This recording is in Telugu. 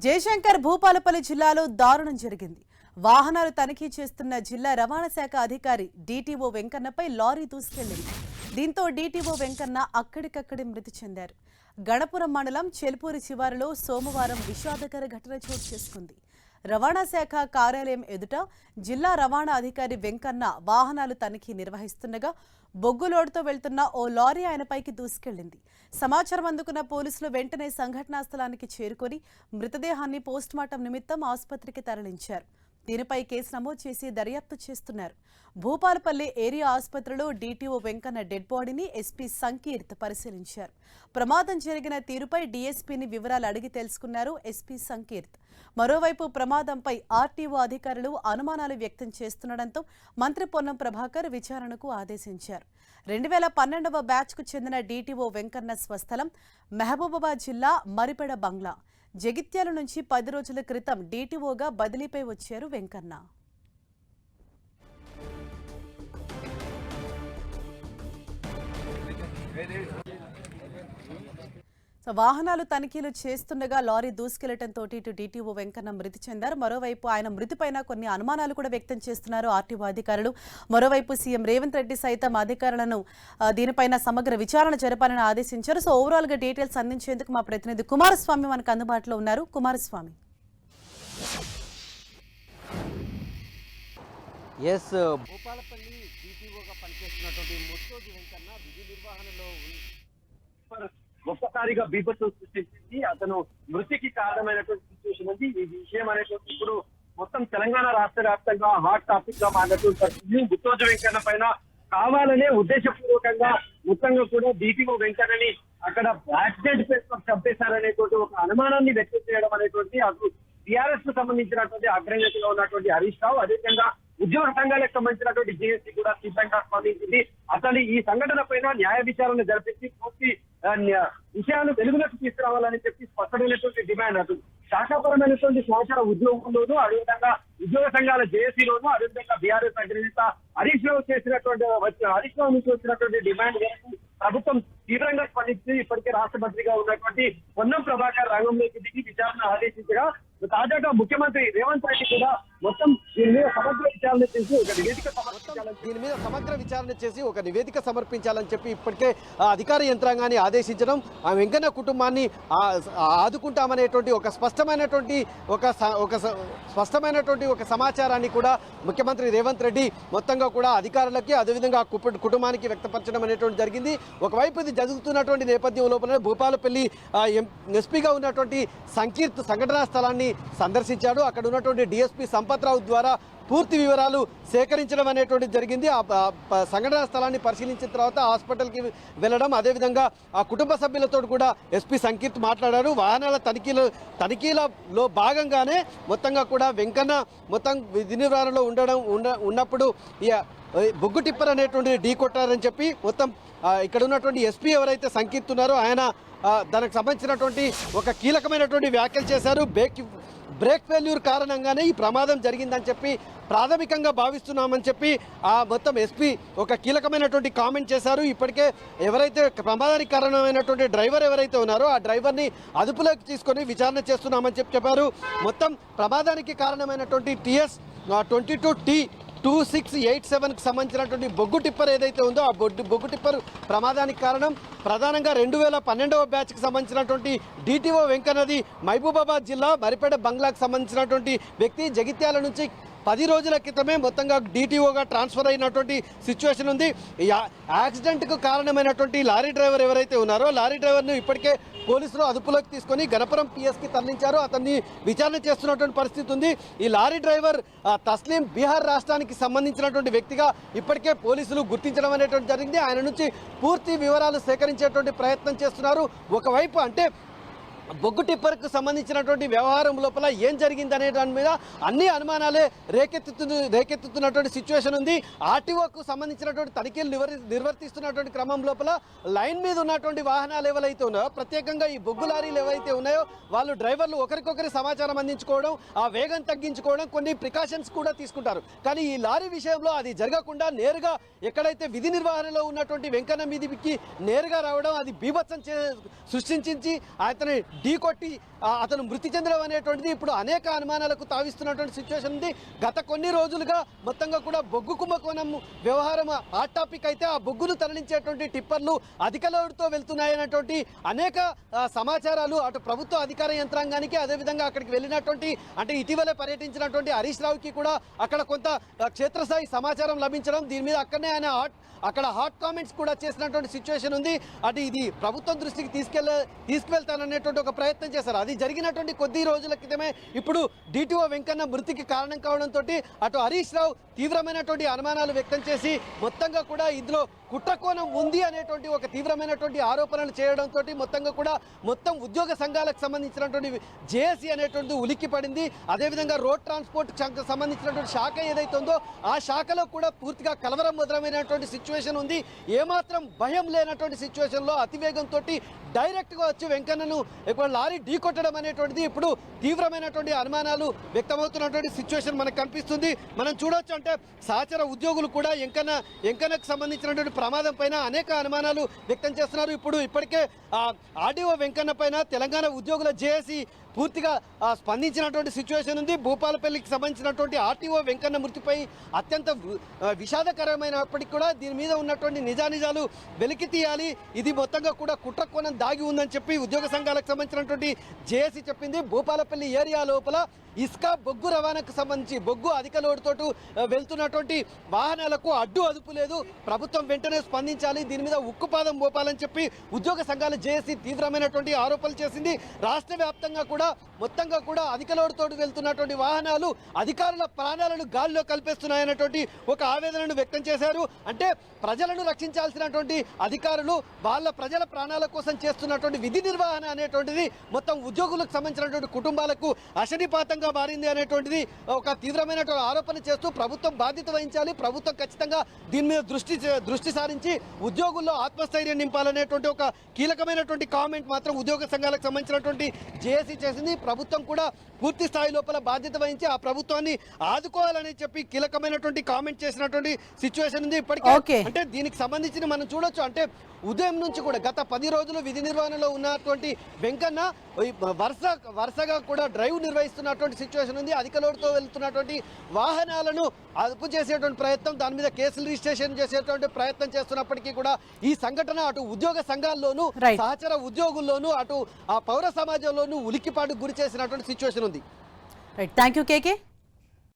జయశంకర్ భూపాలపల్లి జిల్లాలో దారుణం జరిగింది. వాహనాలు తనిఖీ చేస్తున్న జిల్లా రవాణా శాఖ అధికారి డీటీఓ వెంకన్నపై లారీ దూసుకెళ్లింది. దీంతో డీటీఓ వెంకన్న అక్కడికక్కడే మృతి చెందారు. గణపురం మండలం చెల్పూరి శివారులో సోమవారం విషాదకర ఘటన చోటు చేసుకుంది. రవాణా శాఖ కార్యాలయం ఎదుట జిల్లా రవాణా అధికారి వెంకన్న వాహనాలు తనిఖీ నిర్వహిస్తుండగా బొగ్గులోడుతో వెళ్తున్న ఓ లారీ ఆయనపైకి దూసుకెళ్లింది. సమాచారం అందుకున్న పోలీసులు వెంటనే సంఘటనా స్థలానికి చేరుకొని మృతదేహాన్ని పోస్టుమార్టం నిమిత్తం ఆసుపత్రికి తరలించారు. దీనిపై కేసు నమోదు చేసి దర్యాప్తు చేస్తున్నారు. భూపాలపల్లి ఏరియా ఆసుపత్రిలో డీటీఓ వెంకన్న డెడ్ బాడీని ఎస్పీ సంకీర్త్ పరిశీలించారు. ప్రమాదం జరిగిన తీరుపై డీఎస్పీని వివరాలు అడిగి తెలుసుకున్నారు ఎస్పీ సంకీర్త్. మరోవైపు ప్రమాదంపై ఆర్టీఓ అధికారులు అనుమానాలు వ్యక్తం చేస్తుండటంతో మంత్రి పొన్నం ప్రభాకర్ విచారణకు ఆదేశించారు. 2012వ బ్యాచ్కు చెందిన డీటీఓ వెంకన్న స్వస్థలం మహబూబాబాద్ జిల్లా మరిపెడ బంగ్లా. జగిత్యాల నుంచి 10 రోజుల క్రితం డీటీఓగా బదిలీపై వచ్చారు వెంకన్న. వాహనాలు తనిఖీలు చేస్తుండగా లారీ దూసుకెళ్లడంతో ఇటు డీటీఓ వెంకన్న మృతి చెందారు. మరోవైపు ఆయన మృతిపైన కొన్ని అనుమానాలు కూడా వ్యక్తం చేస్తున్నారు ఆర్టీఓ అధికారులు. మరోవైపు సీఎం రేవంత్ రెడ్డి సైతం అధికారులను దీనిపైన సమగ్ర విచారణ జరపాలని ఆదేశించారు. సో ఓవరాల్ గా డీటెయిల్స్ అందించేందుకు మా ప్రతినిధి కుమారస్వామి మనకు అందుబాటులో ఉన్నారు. కుమారస్వామి, భూపాలపల్లి డీటీఓగా పనిచేస్తున్నటువంటి ముత్తోజు వెంకన్న విధి నిర్వహణలో ఒక్కసారిగా బీభత్సం సృష్టించింది. అతను మృతికి కారణమైనటువంటి సిచ్యువేషన్ ఉంది. ఈ విషయం అనేటువంటి ఇప్పుడు మొత్తం తెలంగాణ రాష్ట్ర వ్యాప్తంగా హాట్ టాపిక్ గా మారినటువంటి పరిస్థితి. ముత్తోజు వెంకన్న పైన కావాలనే ఉద్దేశపూర్వకంగా మొత్తంగా కూడా డీటీఓ వెంకన్నని అక్కడ యాక్సిడెంట్ పేరుతో చంపేశారనేటువంటి ఒక అనుమానాన్ని వ్యక్తం చేయడం అనేటువంటి అటు టీఆర్ఎస్ కు సంబంధించినటువంటి అగ్రనేతగా ఉన్నటువంటి హరీష్ రావు, అదేవిధంగా ఉద్యోగ సంఘాలకు సంబంధించినటువంటి జేఏసీ కూడా సిద్ధంగా స్పందించింది. అసలు ఈ సంఘటన పైన న్యాయ విచారణ జరిపించి పూర్తి విషయాలు వెలుగులోకి తీసుకురావాలని చెప్పి స్పష్టమైనటువంటి డిమాండ్. అటు శాఖాపరమైనటువంటి సమాచారం ఉద్యోగంలోనూ, అదేవిధంగా ఉద్యోగ సంఘాల జేఏసీలోనూ, అదేవిధంగా బీఆర్ఎస్ అగ్రనేత హరీష్ రావు నుంచి వచ్చినటువంటి డిమాండ్ ప్రభుత్వం తీవ్రంగా స్పందించి ఇప్పటికే రాష్ట్ర మంత్రిగా ఉన్నటువంటి పొన్నం ప్రభాకర్ రంగంలోకి దిగి విచారణ ఆదేశించగా తాజాగా ముఖ్యమంత్రి రేవంత్ రెడ్డి కూడా మొత్తం దీని మీద సమగ్ర విచారణ చేసి ఒక నివేదిక సమర్పించాలని చెప్పి ఇప్పటికే అధికార యంత్రాంగాన్ని ఆదేశించడం, ఆ వెంకన్న కుటుంబాన్ని ఆదుకుంటామనేటువంటి ఒక స్పష్టమైనటువంటి ఒక సమాచారాన్ని కూడా ముఖ్యమంత్రి రేవంత్ రెడ్డి మొత్తంగా కూడా అధికారులకి అదేవిధంగా కుటుంబానికి వ్యక్తపరచడం అనేటువంటి జరిగింది. ఒకవైపు ఇది జరుగుతున్నటువంటి నేపథ్యం లోపల భూపాలపల్లి ఎస్పీగా ఉన్నటువంటి సంకీర్త్ సంఘటనా స్థలాన్ని సందర్శించాడు. అక్కడ ఉన్నటువంటి డిఎస్పీ సంపత్రావు ద్వారా పూర్తి వివరాలు సేకరించడం అనేటువంటిది జరిగింది. ఆ సంఘటనా స్థలాన్ని పరిశీలించిన తర్వాత హాస్పిటల్కి వెళ్ళడం, అదేవిధంగా ఆ కుటుంబ సభ్యులతో కూడా ఎస్పీ సంకీర్త్ మాట్లాడారు. వాహనాల తనిఖీలలో భాగంగానే మొత్తంగా కూడా వెంకన్న మొత్తం విధి నిర్వహణలో ఉన్నప్పుడు బొగ్గు టిప్పర్ అనేటువంటి ఢీ కొట్టారని చెప్పి మొత్తం ఇక్కడ ఉన్నటువంటి ఎస్పీ ఎవరైతే సంకీర్త్ ఉన్నారో ఆయన దానికి సంబంధించినటువంటి ఒక కీలకమైనటువంటి వ్యాఖ్యలు చేశారు. బ్రేక్ ఫెయిల్యూర్ కారణంగానే ఈ ప్రమాదం జరిగిందని చెప్పి ప్రాథమికంగా భావిస్తున్నామని చెప్పి ఆ మొత్తం ఎస్పీ ఒక కీలకమైనటువంటి కామెంట్ చేశారు. ఇప్పటికే ఎవరైతే ప్రమాదానికి కారణమైనటువంటి డ్రైవర్ ఎవరైతే ఉన్నారో ఆ డ్రైవర్ని అదుపులోకి తీసుకొని విచారణ చేస్తున్నామని చెప్పారు. మొత్తం ప్రమాదానికి కారణమైనటువంటి TS 22T2687కి సంబంధించినటువంటి బొగ్గు టిప్పర్ ఏదైతే ఉందో ఆ బొగ్గు టిప్పర్ ప్రమాదానికి కారణం ప్రధానంగా 2012వ బ్యాచ్కి సంబంధించినటువంటి డీటీఓ వెంకన్నది మహబూబాబాద్ జిల్లా మరిపేట బంగ్లాకు సంబంధించినటువంటి వ్యక్తి. జగిత్యాల నుంచి 10 రోజుల క్రితమే మొత్తంగా డీటీఓగా ట్రాన్స్ఫర్ అయినటువంటి సిచ్యువేషన్ ఉంది. యాక్సిడెంట్కు కారణమైనటువంటి లారీ డ్రైవర్ ఎవరైతే ఉన్నారో లారీ డ్రైవర్ను ఇప్పటికే పోలీసులు అదుపులోకి తీసుకొని గణపురం PSకి తరలించారు. అతన్ని విచారణ చేస్తున్నటువంటి పరిస్థితి ఉంది. ఈ లారీ డ్రైవర్ తస్లీం బీహార్ రాష్ట్రానికి సంబంధించినటువంటి వ్యక్తిగా ఇప్పటికే పోలీసులు గుర్తించడం అనేటువంటి జరిగింది. ఆయన నుంచి పూర్తి వివరాలు సేకరించేటువంటి ప్రయత్నం చేస్తున్నారు. ఒకవైపు అంటే బొగ్గు టిప్పర్కు సంబంధించినటువంటి వ్యవహారం లోపల ఏం జరిగింది అనే దాని మీద అన్ని అనుమానాలే రేకెత్తుతున్నటువంటి సిచ్యువేషన్ ఉంది. ఆర్టీఓకు సంబంధించినటువంటి తనిఖీలు నిర్వర్తిస్తున్నటువంటి క్రమం లోపల లైన్ మీద ఉన్నటువంటి వాహనాలు ఏవైతే ఉన్నాయో, ప్రత్యేకంగా ఈ బొగ్గు లారీలు ఏవైతే ఉన్నాయో వాళ్ళు డ్రైవర్లు ఒకరికొకరి సమాచారం అందించుకోవడం, ఆ వేగం తగ్గించుకోవడం, కొన్ని ప్రికాషన్స్ కూడా తీసుకుంటారు. కానీ ఈ లారీ విషయంలో అది జరగకుండా నేరుగా ఎక్కడైతే విధి నిర్వహణలో ఉన్నటువంటి వెంకన్న మీదికి నేరుగా రావడం అది బీభత్సం సృష్టించి అతని ఢీకొట్టి అతను మృతి చెందడం అనేటువంటిది ఇప్పుడు అనేక అనుమానాలకు తావిస్తున్నటువంటి సిచ్యువేషన్ ఉంది. గత కొన్ని రోజులుగా మొత్తంగా కూడా బొగ్గు కుంభకోణం వ్యవహారం హాట్ టాపిక్ అయితే ఆ బొగ్గును తరలించేటువంటి టిప్పర్లు అధిక లోడుతో వెళ్తున్నాయనేటువంటి అనేక సమాచారాలు అటు ప్రభుత్వ అధికార యంత్రాంగానికి అదేవిధంగా అక్కడికి వెళ్ళినటువంటి అంటే ఇటీవలే పర్యటించినటువంటి హరీష్ రావుకి కూడా అక్కడ కొంత క్షేత్రస్థాయి సమాచారం లభించడం, దీని మీద అక్కడనే ఆయన అక్కడ హాట్ కామెంట్స్ కూడా చేసినటువంటి సిచ్యువేషన్ ఉంది. అటు ఇది ప్రభుత్వం దృష్టికి తీసుకువెళ్తాననేటువంటి ఒక ప్రయత్నం చేశారు. అది జరిగినటువంటి కొద్ది రోజుల క్రితమే ఇప్పుడు డిటిఓ వెంకన్న మృతికి కారణం కావడంతో అటు హరీష్ రావు తీవ్రమైనటువంటి అనుమానాలు వ్యక్తం చేసి మొత్తంగా కూడా ఇందులో కుట్రకోణం ఉంది అనేటువంటి ఒక తీవ్రమైనటువంటి ఆరోపణలు చేయడంతో మొత్తం ఉద్యోగ సంఘాలకు సంబంధించినటువంటి జేఏసీ అనేటువంటి ఉలిక్కి పడింది. అదేవిధంగా రోడ్ ట్రాన్స్పోర్ట్ సంబంధించినటువంటి శాఖ ఏదైతే ఉందో ఆ శాఖలో కూడా పూర్తిగా కలవరం మొదలైనటువంటి సిచ్యువేషన్ ఉంది. ఏమాత్రం భయం లేనటువంటి సిచ్యువేషన్లో అతివేగంతో డైరెక్ట్గా వచ్చి వెంకన్నను లారీ ఢీకొట్టడం అనేటువంటిది ఇప్పుడు తీవ్రమైనటువంటి అనుమానాలు వ్యక్తమవుతున్నటువంటి సిచ్యువేషన్ మనకు కనిపిస్తుంది. మనం చూడొచ్చు అంటే సహచర ఉద్యోగులు కూడా ఎంకన్నకు సంబంధించినటువంటి ప్రమాదం పైన అనేక అనుమానాలు వ్యక్తం చేస్తున్నారు. ఇప్పటికే ఆర్డీఓ వెంకన్న పైన తెలంగాణ ఉద్యోగుల జేఏసీ పూర్తిగా స్పందించినటువంటి సిచ్యువేషన్ ఉంది. భూపాలపల్లికి సంబంధించినటువంటి ఆర్టీఓ వెంకన్న మృతిపై అత్యంత విషాదకరమైనప్పటికీ కూడా దీని మీద ఉన్నటువంటి నిజానిజాలు వెలికి తీయాలి, ఇది మొత్తంగా కూడా కుట్రకోణం దాగి ఉందని చెప్పి ఉద్యోగ సంఘాలకు సంబంధించినటువంటి జేఏసీ చెప్పింది. భూపాలపల్లి ఏరియా లోపల ఇసుక బొగ్గు రవాణాకు సంబంధించి బొగ్గు అధిక లోడుతోటి వెళ్తున్నటువంటి వాహనాలకు అడ్డు అదుపు లేదు, ప్రభుత్వం వెంటనే స్పందించాలి, దీని మీద ఉక్కుపాదం మోపాలని చెప్పి ఉద్యోగ సంఘాల జేఏసీ తీవ్రమైనటువంటి ఆరోపణలు చేసింది. రాష్ట్ర వ్యాప్తంగా కూడా మొత్తంగా కూడా అధిక లోడుతోటి వెళ్తున్నటువంటి వాహనాలు అధికారుల ప్రాణాలను గాలిలో కల్పిస్తున్నాయనేటువంటి ఒక ఆవేదనను వ్యక్తం చేశారు. అంటే ప్రజలను రక్షించాల్సినటువంటి అధికారులు వాళ్ళ ప్రజల ప్రాణాల కోసం చేస్తున్నటువంటి విధి నిర్వహణ అనేటువంటిది మొత్తం ఉద్యోగులకు సంబంధించినటువంటి కుటుంబాలకు అశనిపాతంగా మారింది అనేటువంటిది ఒక తీవ్రమైనటువంటి ఆరోపణ చేస్తూ ప్రభుత్వం బాధ్యత వహించాలి, ప్రభుత్వం ఖచ్చితంగా దీని మీద దృష్టి సారించి ఉద్యోగుల్లో ఆత్మస్థైర్యం నింపాలనేటువంటి ఒక కీలకమైనటువంటి కామెంట్ మాత్రం ఉద్యోగ సంఘాలకు సంబంధించినటువంటి జేఏసీ చేసింది. ప్రభుత్వం కూడా పూర్తి స్థాయి లోపల బాధ్యత వహించి ఆ ప్రభుత్వాన్ని ఆదుకోవాలని చెప్పి కీలకమైనటువంటి కామెంట్ చేసినటువంటి సిచ్యువేషన్ ఉంది. ఇప్పటికే అంటే దీనికి సంబంధించి మనం చూడొచ్చు అంటే ఉదయం నుంచి కూడా గత 10 రోజులు విధి నిర్వహణలో ఉన్నటువంటి వెంకన్న వరుసగా కూడా డ్రైవ్ నిర్వహిస్తున్నటువంటి సిచ్యువేషన్ ఉంది. అధిక లోడుతో వెళ్తున్నటువంటి వాహనాలను అదుపు చేసేటువంటి ప్రయత్నం, దాని మీద కేసులు రిజిస్ట్రేషన్ చేసేటువంటి ప్రయత్నం చేస్తున్నప్పటికీ కూడా ఈ సంఘటన అటు ఉద్యోగ సంఘాల్లోనూ సహచర ఉద్యోగుల్లోనూ అటు ఆ పౌర సమాజంలోనూ ఉలిక్కిపాటుకు గురి చేసినటువంటి సిచ్యువేషన్ ఉంది. Thank you KK.